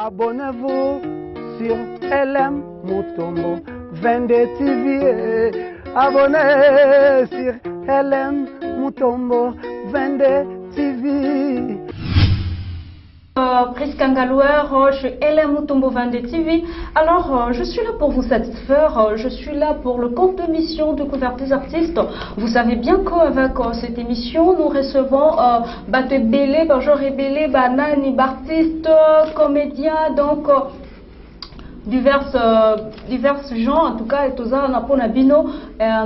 Abonnez-vous sur LM Mutombo 22 TV. Abonnez sur LM Mutombo 22 TV. Prisca Ngalouer, chez LM Mutombo 22 TV. Alors, je suis là pour vous satisfaire. Je suis là pour le compte de mission de Découverte des artistes. Vous savez bien qu'avec cette émission, nous recevons Baté Belé, Bajor Belé, Banani, artistes, comédiens, donc divers gens, en tout cas, et tous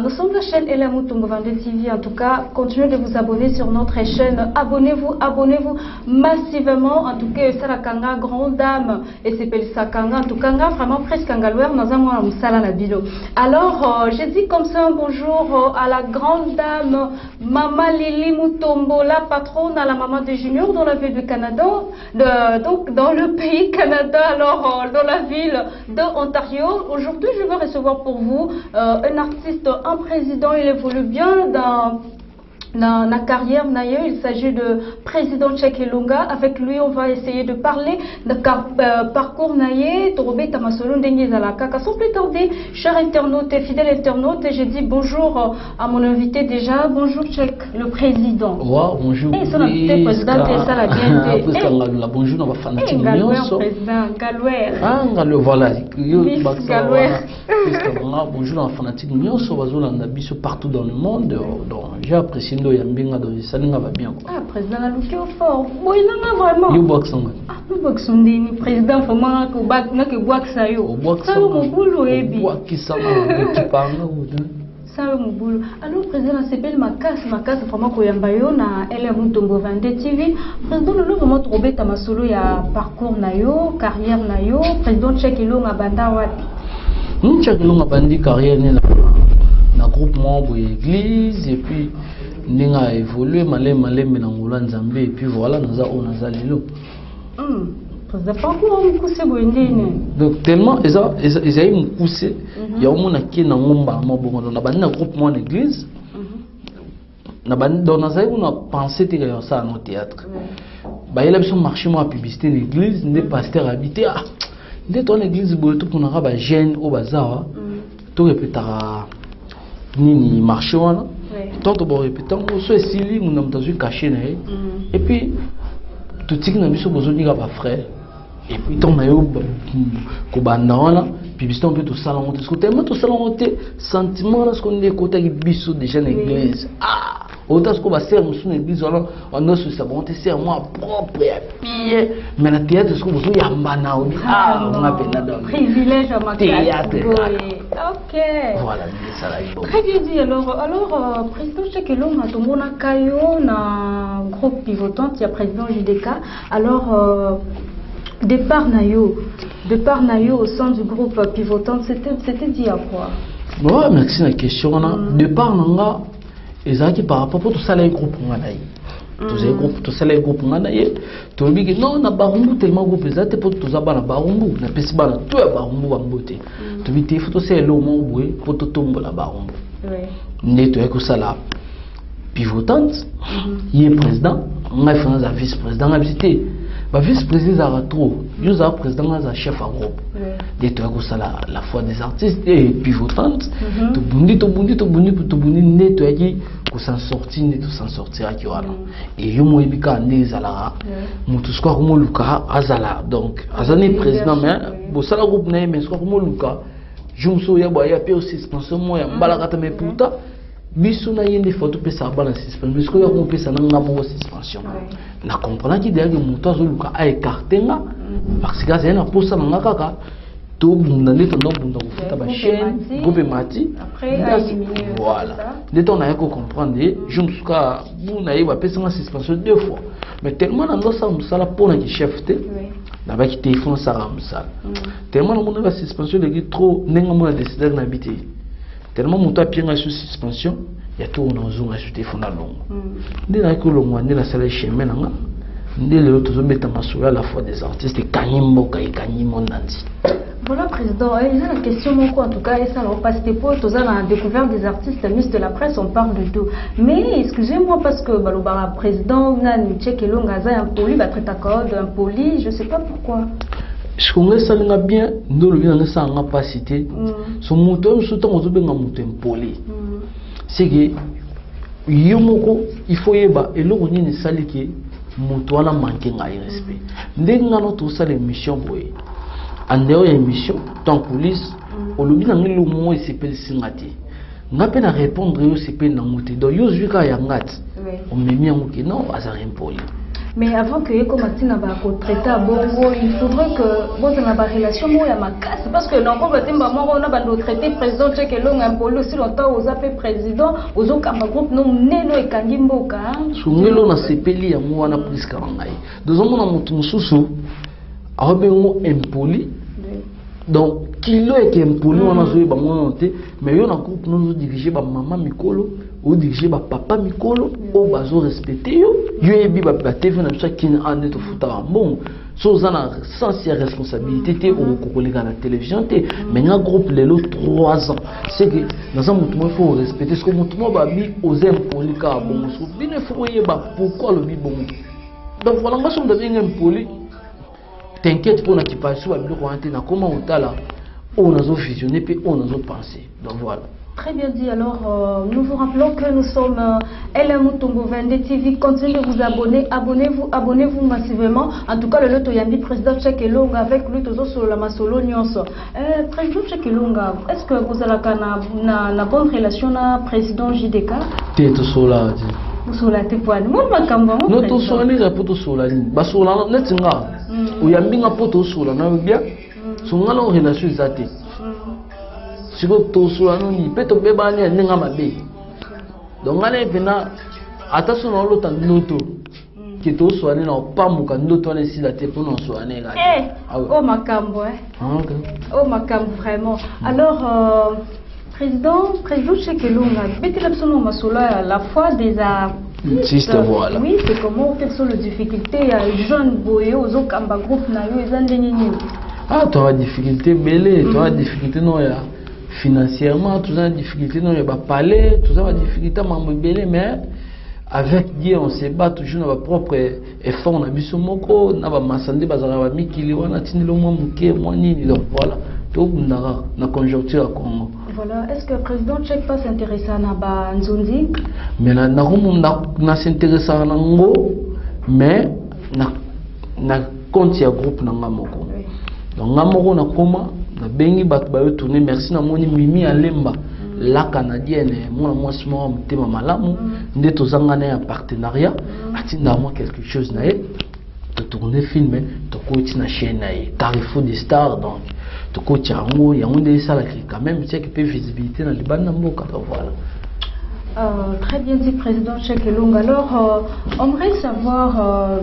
nous sommes la chaîne LM Mutombo 22 TV. En tout cas, continuez de vous abonner sur notre chaîne. Abonnez-vous massivement. En tout cas, c'est la Kanga, grande dame, et c'est Sakanga. En tout cas, vraiment Prisca Ngalouer, nous avons un moussala la bilo. Alors, j'ai dit comme ça un bonjour à la grande dame, Maman Lili Mutombo, la patronne, à la maman des juniors dans la ville du Canada, donc dans le pays Canada, alors dans la ville de Ontario. Aujourd'hui, je vais recevoir pour vous un artiste, un président. Il évolue bien dans la carrière. Il s'agit de président Cheikh Ilunga. Avec lui, on va essayer de parler de parcours Naye, Torobé Tamasolo Ndengyezalaka. Sans plus tarder, chers internautes et fidèles internautes, j'ai dit bonjour à mon invité déjà. Bonjour Cheikh, le président. Wow, bonjour. Et son invité président, c'est ça la bienvenue. Bonjour, on va faire un Ngalouer, président Ngalouer. Ah, Ngalouer, voilà. Ngalouer. Bonjour, on va faire un petit million partout dans le monde. Donc, j'ai apprécié. Ah, président a looké au fort. Oui, non, vraiment. You box on. Ah, nous boxons des président, vraiment, que box ça yo. Ça mon boulot et bi. Qui ça qui parle ça mon boulot. Alors, président, c'est ma casse vraiment ko yambayo na LM Mutombo 22 TV. Président, nous vraiment trouvé ta masolo ya parcours na yo, carrière na yo. Président Cheikh Ilunga banda wapi? Cheikh Ilunga bandi carrière na groupement pour église et puis nous avons évolué malé menangola nzambe et puis voilà nous avons lelo. Donc tellement ils ont me poussé il y a au monde qui na ngomba mabongo na bandi na groupement d'église na bandi dans nous avons pensé que ça no théâtre ba il a besoin marcher moi publicité l'église des pasteurs habité ah dès ton église boto pour na ba jeune au bazar tout répétera ni marché wana tant que bon répétant so esili muna mtazu caché na et puis tout tiki na biso bozoni ka ba frère et puis tant na yo ko banda wana puis biso on peut tout ça monter parce que tellement tout ça monter sentiment là ce qu'on est côté biso déjà na église ah autant ce qu'on va faire musu na église wana on a sur ça monter c'est moi propre et puis mais la théâtre ce qu'on veut yamba na on ah on a peine dans privilège à ma théâtre. Ok. Voilà, ça là. Très bien dit. Alors, président Cheikh Ilunga, tout le monde a caillou na groupe pivotant, il y a président JDK. Alors, départ nayo au sein du groupe pivotant, c'était dit à quoi? Ouais, merci la question. Départ nanga, ezaki par rapport à tout ça les groupes nganayi. Tout ça les groupes nganayi. Tu dis que non, na barumbu tellement groupe ezate pour tout ça na barumbu, na pesi bana tout ya barumbu bambote. Tu dis faut tout c'est le mot boué pour tout tomber la barumbu. Oui. Né tu es que ça là pivotante, il est président, on a fait un vice-président, on a visité. Le vice-président a trop, il y a président a chef à groupe. Des tu es que ça la foi des artistes et pivotante. Tu bondi, né tu es qui que s'en sortir, né tout s'en sortira qui voilà. Et il y a moi bika né zalara, mutu square comme Luka azala donc azane président mais bon ça la groupe né mais square comme Luka. Je me souviens bah il y a peu aussi sponsor moi ya balakata mais pourtant biso na yende photo pe ça balance suspension parce que ya ko pe ça na ngabo suspension na comprendre ki derrière mutu azoluka a écarté nga parce que c'est na posa na kaka to bunda ne to bunda ko fata ba chaîne groupe mati après voilà dès on a ko comprendre je me souka bu na yeba pe ça suspension deux fois mais tellement na ndo ça musala pona ki chef te na ba ki téléphone ça ramsal tellement na mon suspension de trop nenga mo décider na habiter tellement mon tapis est sous suspension il y a tout on a zoom ajouté fond à long dès là que le mois de la salle chemin là dès le tout mettre ma sur la fois des artistes et kanimbo nanti. Voilà président, il y a la question en tout cas et ça on passe des pots, tous la découverte des artistes Miss de la presse, on parle de tout. Mais excusez-moi parce que balobara président Cheikh Ilunga un poli va traiter code un poli, je sais pas pourquoi. ce qu'on laisse ça bien, nous le bien ça en capacité. Son moteur, surtout on doit bien monter poli. C'est que yomoko il faut y ba et l'on y ne sali que moteur la manquer un respect. Dès que nous avons tout ça l'émission boy, en dehors de l'émission, tant police, on le bien le mot et c'est pas le singati. N'a pas à répondre au CP dans monter. Donc yo juka yangat. On me met en que non, azar impoli. Mais avant que Eko Martina va traiter à Bongo, il faudrait que vous ayez une relation à ma casse. Parce que dans le temps, on a traité président Tchèque et l'on a impoli aussi longtemps aux appels président, aux autres groupe non Neno et Kangimboka. Soumelo na sepeli ya moi na prise karangai. Deux hommes na mutu susu, abengo impoli. Donc kilo est impoli on a joué ba moi mais yo na groupe nous diriger ba maman mikolo. Ou diriger ba papa mikolo ou bazo respecter yo ebi ba TV na biso qui en est au futa bon so zana sans responsabilité te au kokolega na télévision te mais un groupe lelo 3 ans c'est que dans un mouvement il faut respecter ce que mouvement ba bi aux impoli ka bon so bien faut yeba pourquoi le bi bon donc voilà moi sommes devient impoli t'inquiète pour na qui passe ba bi ko antena comment on tala on a fusionné puis on a pensé donc voilà. Très bien dit. Alors, nous vous rappelons que nous sommes LM Mutombo Vende TV. Continuez de vous abonner. Abonnez-vous massivement. En tout cas, le Loto Yambi, président Tchèque Longa, avec lui, toujours sur la Masolo Nyonso. Président Tchèque Longa, est-ce que vous avez une bonne relation avec le président JDK? T'es tout sola. Vous sola, t'es pas. Moi, je suis non, tout sola, il y a pas tout sola. Bah, sola, n'est-ce pas? Ou Yambi n'a pas tout sola. Non, bien. Son relation est si vous avez peut être donc attention à l'autre noto qui est au soigné pas mon candidat ici la tête pour nous soigner oh ma cambo oh ma cambo vraiment alors président Tchèque Longa mettez l'absolu masola à la fois des voilà. Oui, c'est comment quelles sont les difficultés à jeunes boyaux aux autres groupe na yo ezandeni. Ah, tu as des difficultés belé, tu as des difficultés non financièrement, tu as des difficultés non il va parler, tu as des difficultés membre belé mais avec Dieu on se bat toujours dans notre propre effort na biso moko na ba masande bazala ba mikili wana tindelo mo muke mo nini donc voilà to bundara na conjoncture à Congo. Voilà, est-ce que le président Tchèque pas s'intéresser à ba Nzondi? Mais na s'intéresser à ngo mais na compte ya groupe na ngamoko. Donc ngamoko na koma na bengi bat ba yo tourner merci na moni Mimi Alemba la canadienne moi moi mutema malamu nde tozangana ya partenariat atinda moi quelque chose na to tourner film to ko tina chaîne na Carrefour des Stars donc to ko tiango ya onde ça la quand même c'est que peut visibilité na libanda mboka voilà. Très bien dit, président Tchèque Longa. Alors, on aimerait savoir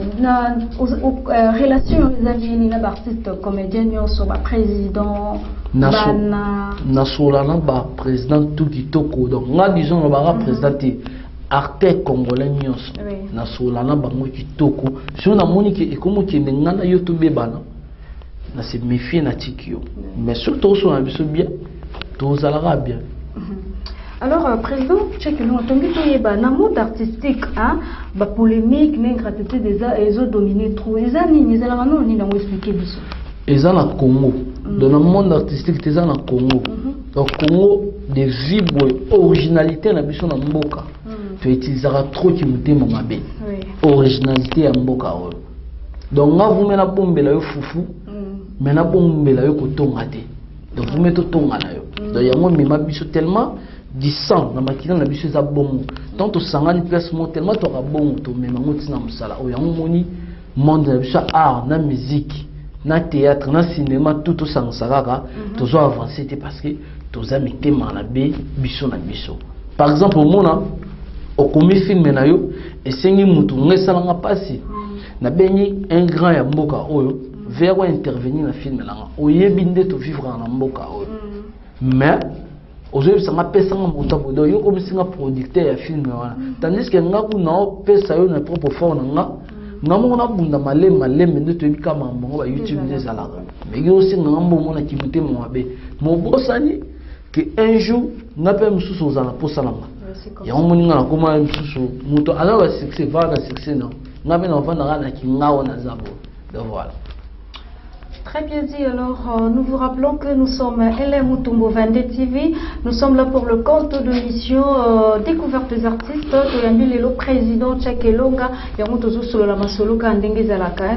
relation aux amis d'artistes comédiens, sur le président, Nasolana, président Tukitoko. Donc, là, disons, on va présenter artiste congolais, Nasolana, Kitoko. Si on a monique et comment qui est dans YouTube, na se méfier na tikio. Mais surtout, on a bien, tous à l'arabie. Alors, président Tchèque Longa, tu as dit dans le monde artistique, la polémique, l'ingratitude des autres dominés trop. Les années, ils ont expliqué ça. Ils sont au Congo. Dans le monde artistique, ils sont au Congo. Au Congo, des vibres, originalité, la mission de Mboka. Tu utiliseras trop de mamabe. Originalité à Mboka. Donc, là, vous mettez la bombe, la foufou, mais la bombe, la kotongate. Donc, vous mettez tout tonga. Donc, il y a un mema biso tellement. Du sang na makina na biso za bongo tant to sangani place mo tellement to ka bongo to mema ngoti na musala o yango moni monde na biso art na musique na théâtre na cinéma tout to sangsaka to zo avancer parce que to za mitema na be biso na biso par exemple mona o komi film na yo esengi mutu ngesala nga pasi na benyi un grand ya mboka oyo vers intervenir na film na o yebi nde to vivre na mboka oyo mais aujourd'hui ça m'a payé 100 montants pour donc yo comme si un producteur ya film voilà tandis que nga ku na pèse ça yo na propre fond nga mo na bunda malema nde to bika mambo ba YouTube les ala mais yo aussi nga mbo mo na kimute mo abe mo bosani que un jour nga pe mususu za na posa langa ya mo ninga na koma mususu muto ala ba succès va na succès non nga be na vana na kinga ona zabo donc voilà. Très bien dit. Alors, nous vous rappelons que nous sommes LM Mutombo Vende TV. Nous sommes là pour le compte de mission Découverte des artistes. Le président Tchèque Elonga. Un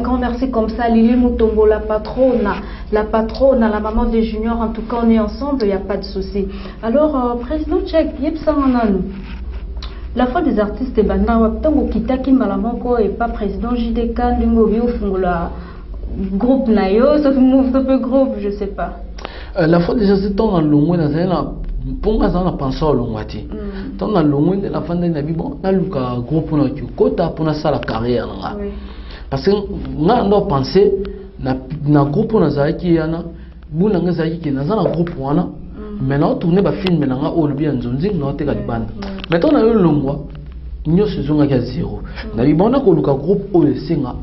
grand merci comme ça. Lili Mutombo, la patronne, la maman des juniors. En tout cas, on est ensemble, il n'y a pas de souci. Alors, président Tchèque, la foi des artistes est Kitaki Malamoko et pas président JDK, la groupe Nayo, ça fait move un peu groupe, je sais pas. La fois déjà c'est dans le long dans un pour moi ça on a pensé au long wati. Dans le long de la fin de la vie bon na luka groupe na ki kota pour na sala carrière nga. Parce que nga ndo penser na groupe na za ki yana buna nga za ki na za na groupe wana maintenant tourner ba film na nga o le bien nzonzi na te ka bande. Maintenant na yo longwa nyo saison nga zéro. Na bi bona ko luka groupe o le singa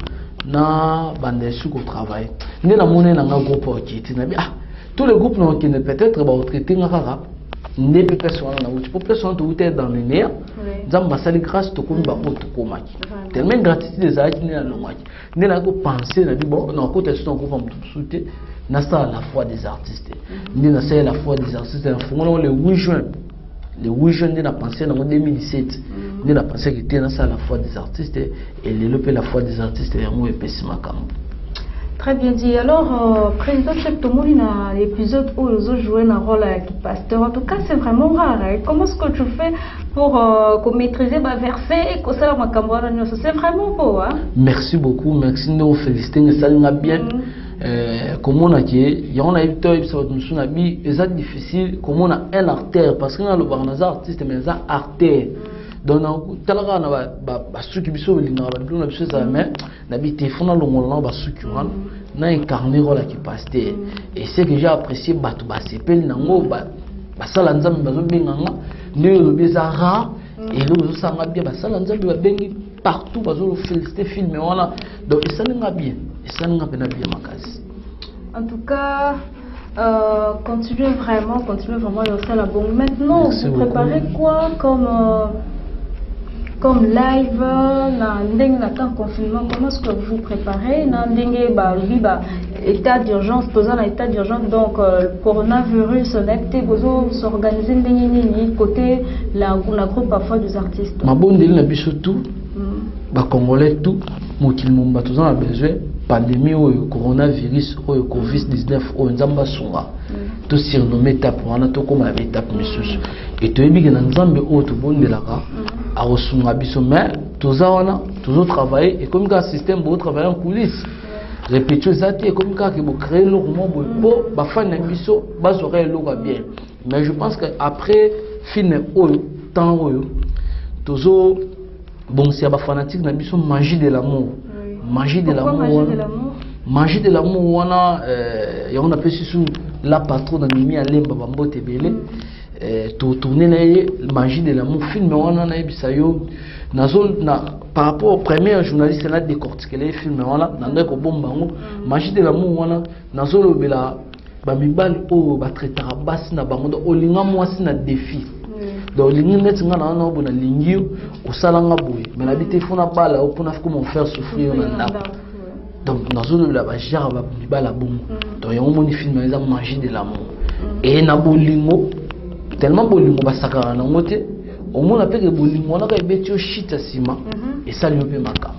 na bande sous au travail né na monnaie na nga groupe qui na bi ah tous les groupes n'ont qui ne peut-être ba traiter nga rara ne peut pas soin na ou population tout est dans les nerfs zamba sali grâce to kumba auto komaki tellement gratitude des aïs né na longaki né na ko penser na bi bon na côté sur ton groupe en soutien na ça la foi des artistes né na ça la foi des artistes na fond le 8 juin le 8 juin de la pensée en 2017 de la pensée qui était dans ça la foi des artistes et développer la foi des artistes et moi pessima comme très bien dit. Alors président Tchèque Tomoni na l'épisode où ils ont joué un rôle qui pasteur en tout cas c'est vraiment rare hein? Comment est-ce que tu fais pour maîtriser ma verset que ça ma camarade c'est vraiment beau hein? Merci beaucoup, merci de vous féliciter ça va bien. Comme on a dit, il y a eu c'est difficile comme on a un artère parce que le barnaz artiste mais un artère donc talaga na ba suki biso linga ba duna biso za mais na bi téléphone longola ba suki wana na incarner rôle qui pasteur et c'est que j'ai apprécié batu ba sepel nango ba sala nzambe bazo benganga ne lo bizarra et lo sanga bien ba sala nzambe ba bengi partout bazo féliciter film wana donc ça n'enga bien. En tout cas, continuez vraiment, la bonne. Maintenant, vous préparez quoi comme live, dans confinement, comment est-ce que vous préparez? État d'urgence, état d'urgence, donc coronavirus, vous s'organisez côté la groupe parfois des artistes. Ma bonne tout, Congolais tout, Mokilmumba, tous a besoin. Pandémie ou coronavirus ou Covid-19 ou nzamba songa to surnommé étape wana to comme avec étape missus et to ebi na nzambe o to bondelaka a resunga biso mais toza wana toujours travailler et comme un système pour travailler en coulisses répéter ça et comme ça que vous créer le roman bo ba fan biso ba zore lo bien mais je pense que après fin o temps o toujours bon c'est ba fanatique na biso magie de l'amour. Magie de l'amour. Magie de l'amour, on appelle sous la patronne de Mimi Alemba Bambote Belé. Tourner magie de l'amour. Film, on a bisayo. Par rapport au premier journaliste, on a décortiqué les films. On a magie de l'amour. On a nazolo bela bamibal o batretara basi na bango olinga mwasi na défi. Donc les net nga na na bona lingio au salanga boy mais la bité fona bala au pona comment faire souffrir na donc dans zone la bajara ba bala bon donc y a un moni film les magie de l'amour et na bolingo tellement bolingo ba sakara na ngote au moins appelle que bolingo na ka betio shit asima et ça lui peut maka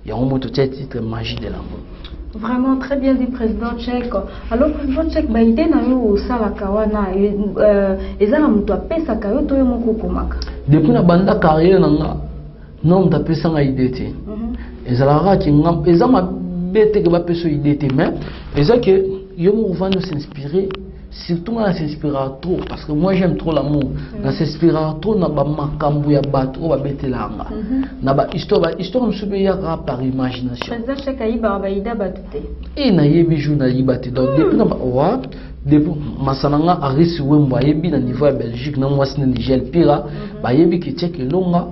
y a un mot titre magie de l'amour. Vraiment très bien dit président Tchèque. Alors président Tchèque ba idée na yo sala kawana ezala mutu apesa kayo to yo moko komaka. Depuis na banda carrière nanga non tapesa nga idée te. Ezala ra ki ngam ezama bete ke ba peso idée te mais eza que yo mo va nous s'inspirer surtout on s'inspirera trop parce que moi j'aime trop l'amour on s'inspirera trop na ba makambu ya bato ba betelanga na ba histoire me soubeya par imagination président Tchèque ayiba ba ida batute et na yebi journal yibate donc depuis na ba wa depuis masananga arisi wembo ayebi na niveau ya Belgique na mwasi na Niger pira ba yebi ki Tchèque longa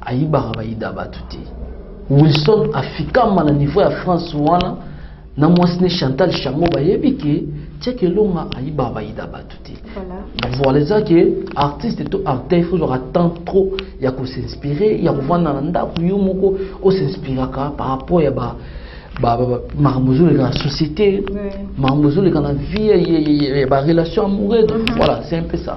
ayiba ba ida batute Wilson Africa na niveau ya France wana na mwasi ne Chantal Chango ba yebi ki Tchèque longa ayiba ba ida batute voilà ça que artiste to artiste il faut attendre trop ya ko s'inspirer ya ko vanda na ndako yo moko o s'inspiraka par rapport ya ba la société, la vie, les relations amoureuses. Voilà, c'est un peu ça.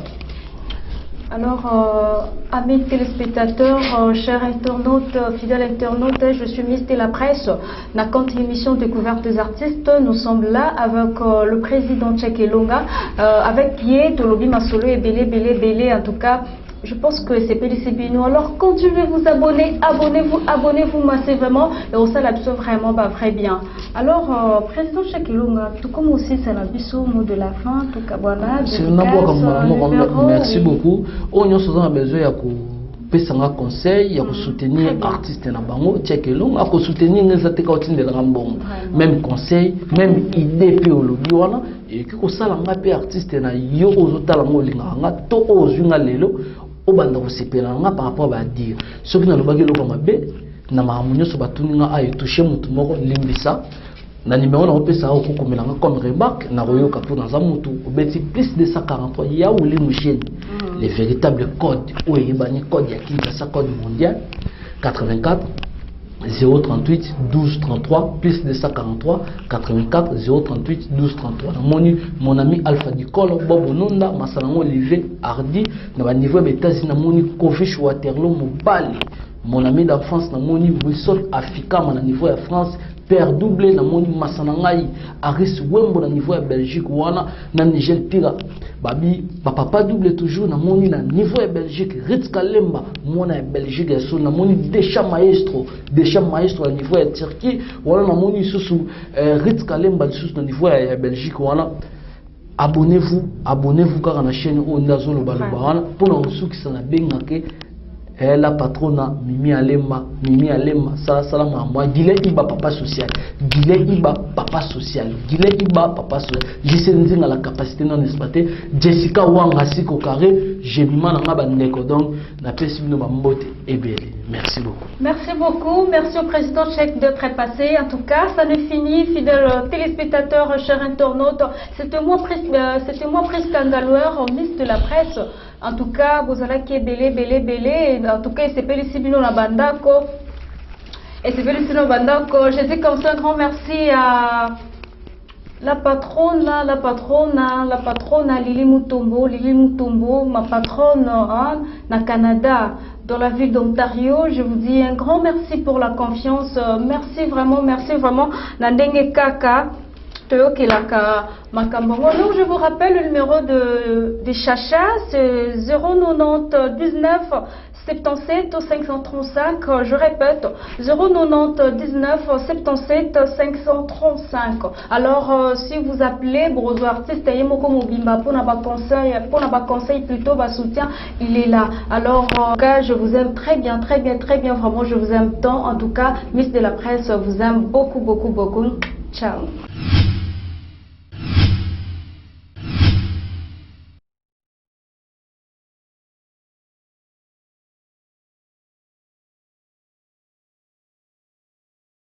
Alors, amis téléspectateurs, chers internautes, fidèles internautes, je suis Miss de la Presse. Dans la émission Découverte des artistes, nous sommes là avec le président Cheikh Elonga, avec Guy, Tolobi Masolo et Belé. En tout cas, je pense que c'est Pélicibino. Alors, continuez vous abonner, abonnez-vous massivement et on s'est l'absolu vraiment très bien. Alors, président Cheikh Elonga, tout comme aussi c'est l'absolu mot de la fin, tout cas voilà. Merci beaucoup. On a besoin de conseil, il soutenir artistes na bango, Cheikh Elonga, il soutenir les artistes de Rambon. Même conseil, même idée péologie voilà. Et que ça l'engagé artiste na yo ozotala ngolinga to ozunga lelo obanda kosepelanga par rapport à dire ce qui na lobaki loko mabe na mamunyo so batuninga ay toucher mutu moko limbisa na numéro na opesa ko komelanga comme remarque na royoka pour dans mutu obeti plus de 143 ya ou les moucheni les véritables codes ou ebani code ya Kinshasa code mondial 84 038 12 33 plus 243 84 038 12 33. Mon ami Alpha Nicole Bobo Nonda Masalango Olivier Hardy na niveau des États-Unis na moni Kovic Waterloo Mobali. Mon ami d'enfance na moni Wilson Africa na niveau de France Père doublé na moni Masanangai Aris Wembo na niveau de Belgique wana na Nigel Tira babi papa double toujours na moni na niveau de Belgique Ritz Kalemba mona Belgique so na moni Deschamps maestro na niveau de Turquie wala na moni susu Ritz Kalemba susu na niveau de Belgique wana. Abonnez-vous car na chaîne Ondazolo Balobana pour na suki sana bengake la patrona Mimi Alema ça salama moi Gile Iba papa social j'essaie de dire la capacité non exploitée Jessica Wanga Siko Carré j'ai mis ma nanga bandeko donc na pesi bino bambote ebele. Merci beaucoup, merci au président Cheikh d'être passé. En tout cas, ça n'est fini, fidèles téléspectateurs, chers internautes. C'était moi presque scandaleur, Miss de la Presse. En tout cas, vous allez qui est belé. En tout cas, c'est Pélicibino la Bandako. Et c'est Pélicibino Bandako. Je dis comme ça un grand merci à la patrona Lili Mutombo, ma patronne na Canada, dans la ville d'Ontario. Je vous dis un grand merci pour la confiance. Merci vraiment. Nandenge Kaka. Donc, je vous rappelle le numéro de Chacha, c'est 090 19 77 535. Je répète, 090 19 77 535. Alors, si vous appelez Brozo Artiste et Yemoko Mobimba pour n'avoir conseil plutôt, soutien, il est là. Alors, en tout cas, je vous aime très bien. Vraiment, je vous aime tant. En tout cas, Miss de la Presse vous aime beaucoup. Ciao.